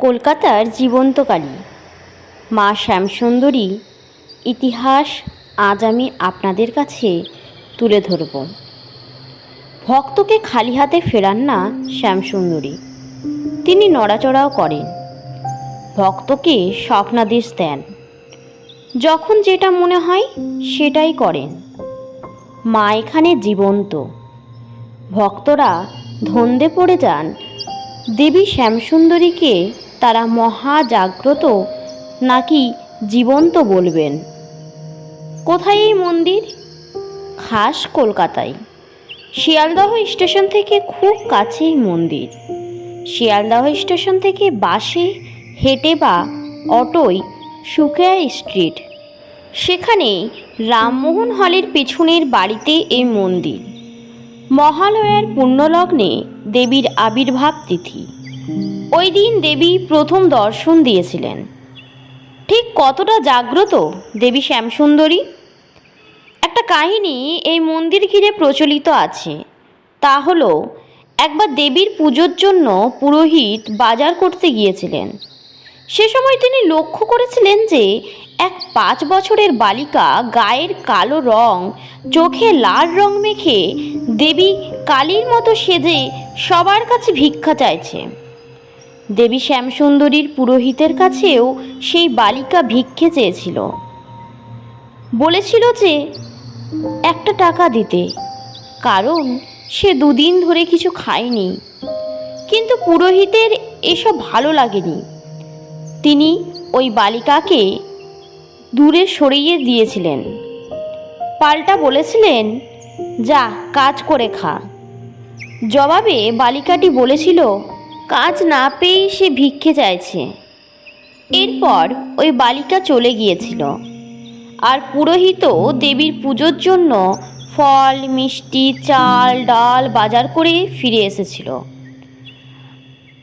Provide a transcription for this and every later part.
কলকাতার জীবন্তকালী মা শ্যামসুন্দরী ইতিহাস আজ আমি আপনাদের কাছে তুলে ধরব। ভক্তকে খালি হাতে ফেরান না শ্যামসুন্দরী, তিনি নড়াচড়াও করেন, ভক্তকে স্বপ্নাদেশ দেন, যখন যেটা মনে হয় সেটাই করেন। মা এখানে জীবন্ত। ভক্তরা ধন্দে পড়ে যান দেবী শ্যামসুন্দরীকে তারা মহাজাগ্রত নাকি জীবন্ত বলবেন। কোথায় এই মন্দির? খাস কলকাতায়, শিয়ালদহ স্টেশন থেকে খুব কাছেই মন্দির। শিয়ালদহ স্টেশন থেকে বাসে, হেঁটে বা অটোয় সুকেয়া স্ট্রিট, সেখানে রামমোহন হলের পেছনের বাড়িতে এই মন্দির। মহালয়ার পুণ্যলগ্নে দেবীর আবির্ভাব তিথি। ওই দিন দেবী প্রথম দর্শন দিয়েছিলেন। ঠিক কতটা জাগ্রত দেবী শ্যামসুন্দরী? একটা কাহিনী এই মন্দির ঘিরে প্রচলিত আছে। তা হলো, একবার দেবীর পুজোর জন্য পুরোহিত বাজার করতে গিয়েছিলেন। সে সময় তিনি লক্ষ্য করেছিলেন যে এক 5 বছরের বালিকা গায়ের কালো রং, চোখে লাল রং মেখে দেবী কালীর মতো সেজে সবার কাছে ভিক্ষা চাইছে। দেবী শ্যামসুন্দরীর পুরোহিতের কাছেও সেই বালিকা ভিক্ষে চেয়েছিল। বলেছিল যে 1 টাকা দিতে, কারণ সে 2 দিন ধরে কিছু খায়নি। কিন্তু পুরোহিতের এসব ভালো লাগেনি। তিনি ওই বালিকাকে দূরে সরিয়ে দিয়েছিলেন। পাল্টা বলেছিলেন, যা কাজ করে খা। জবাবে বালিকাটি বলেছিল, কাজ না পেয়ে সে ভিক্ষে চাইছে। এরপর ওই বালিকা চলে গিয়েছিল। আর পুরোহিতও দেবীর পুজোর জন্য ফল, মিষ্টি, চাল, ডাল বাজার করে ফিরে এসেছিল।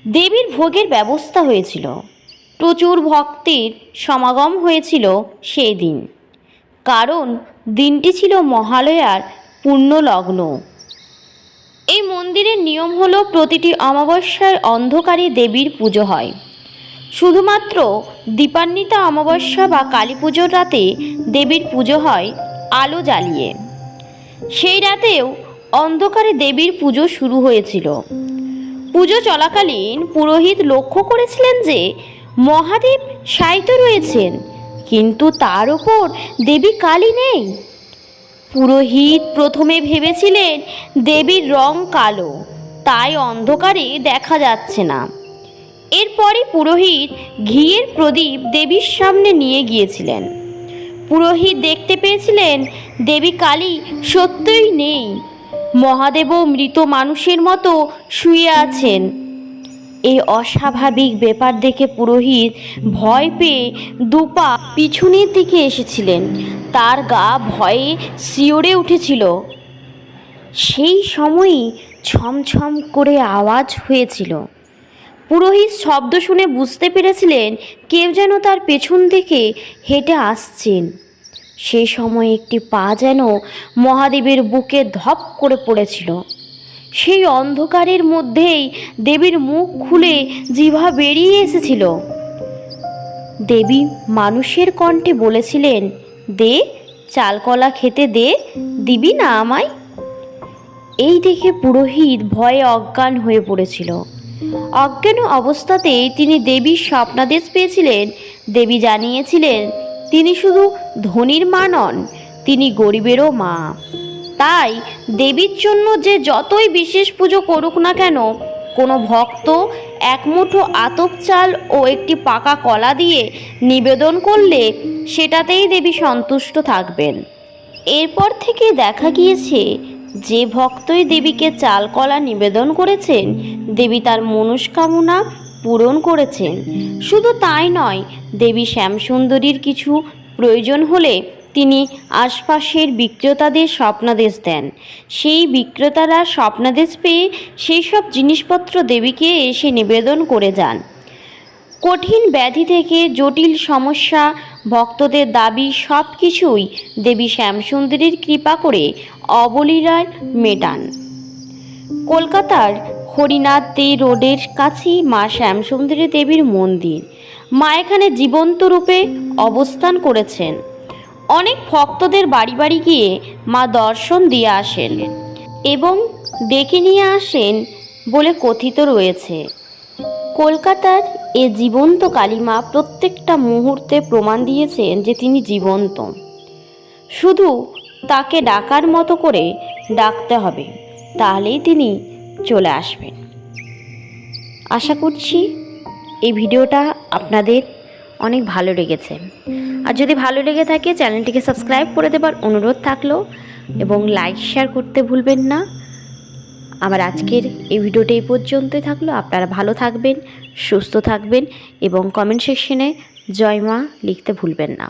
দেবীর ভোগের ব্যবস্থা হয়েছিল। প্রচুর ভক্তের সমাগম হয়েছিল সেই দিন, কারণ দিনটি ছিল মহালয়ার পুণ্যলগ্ন। এই মন্দিরের নিয়ম হলো, প্রতিটি অমাবস্যার অন্ধকারে দেবীর পুজো হয়। শুধুমাত্র দীপান্বিতা অমাবস্যা বা কালী পুজোর রাতে দেবীর পুজো হয় আলো জ্বালিয়ে। সেই রাতেও অন্ধকারে দেবীর পুজো শুরু হয়েছিল। পুজো চলাকালীন পুরোহিত লক্ষ্য করেছিলেন যে মহাদেব শায়িত রয়েছেন, কিন্তু তার উপর দেবী কালী নেই। পুরোহিত প্রথমে ভেবেছিলেন দেবীর রং কালো, তাই অন্ধকারে দেখা যাচ্ছে না। এরপরে পুরোহিত ঘিয়ের প্রদীপ দেবীর সামনে নিয়ে গিয়েছিলেন। পুরোহিত দেখতে পেয়েছিলেন দেবী কালী সত্যই নেই, মহাদেবও মৃত মানুষের মতো শুয়ে আছেন। এই অস্বাভাবিক ব্যাপার দেখে পুরোহিত ভয় পেয়ে 2 পা পিছনের দিকে এসেছিলেন। তার গা ভয়ে শিউরে উঠেছিল। সেই সময়ই ছমছম করে আওয়াজ হয়েছিল। পুরোহিত শব্দ শুনে বুঝতে পেরেছিলেন কেউ যেন তার পেছন থেকে হেঁটে আসছেন। সেই সময় একটি পা যেন মহাদেবের বুকে ধপ করে পড়েছিল। সেই অন্ধকারের মধ্যেই দেবীর মুখ খুলে জিভা বেরিয়ে এসেছিল। দেবী মানুষের কণ্ঠে বলেছিলেন, দে, চালকলা খেতে দে, দিবি না আমায়? এই দেখে পুরোহিত ভয়ে অজ্ঞান হয়ে পড়েছিল। অজ্ঞান অবস্থাতেই তিনি দেবীর স্বপ্নাদেশ পেয়েছিলেন। দেবী জানিয়েছিলেন তিনি শুধু ধনীর মা নন, তিনি গরিবেরও মা। তাই দেবীর জন্য যে যতই বিশেষ পুজো করুক না কেন, কোনো ভক্ত 1 মুঠো আতপ চাল ও একটি পাকা কলা দিয়ে নিবেদন করলে সেটাতেই দেবী সন্তুষ্ট থাকবেন। এরপর থেকে দেখা গিয়েছে যে ভক্তই দেবীকে চাল কলা নিবেদন করেছেন, দেবী তার মনস্কামনা পূরণ করেছেন। শুধু তাই নয়, দেবী শ্যামসুন্দরীর কিছু প্রয়োজন হলে তিনি আশপাশের বিক্রেতাদের স্বপ্নাদেশ দেন। সেই বিক্রেতারা স্বপ্নাদেশ পেয়ে সেই সব জিনিসপত্র দেবীকে এসে নিবেদন করে যান। কঠিন ব্যাধি থেকে জটিল সমস্যা, ভক্তদের দাবি সব কিছুই দেবী শ্যামসুন্দরীর কৃপা করে অবলীলায় মেটান। কলকাতার হরিনাথ দে রোডের কাছেই মা শ্যামসুন্দরী দেবীর মন্দির। মা এখানে জীবন্ত রূপে অবস্থান করেছেন। অনেক ভক্তদের বাড়ি বাড়ি গিয়ে মা দর্শন দিয়ে আসেন এবং ডেকে নিয়ে আসেন বলে কথিত রয়েছে। কলকাতার এ জীবন্ত কালীমা প্রত্যেকটা মুহূর্তে প্রমাণ দিয়েছেন যে তিনি জীবন্ত। শুধু তাকে ডাকার মতো করে ডাকতে হবে, তাহলেই তিনি চলে আসবেন। আশা করছি এই ভিডিওটা আপনাদের অনেক ভালো লেগেছে। আর যদি ভালো লেগে থাকে চ্যানেলটিকে সাবস্ক্রাইব করে দেবার অনুরোধ থাকলো এবং লাইক শেয়ার করতে ভুলবেন না। আমার আজকের এই ভিডিওটা এই পর্যন্তই থাকলো। আপনারা ভালো থাকবেন, সুস্থ থাকবেন এবং কমেন্ট সেকশনে জয় মা লিখতে ভুলবেন না।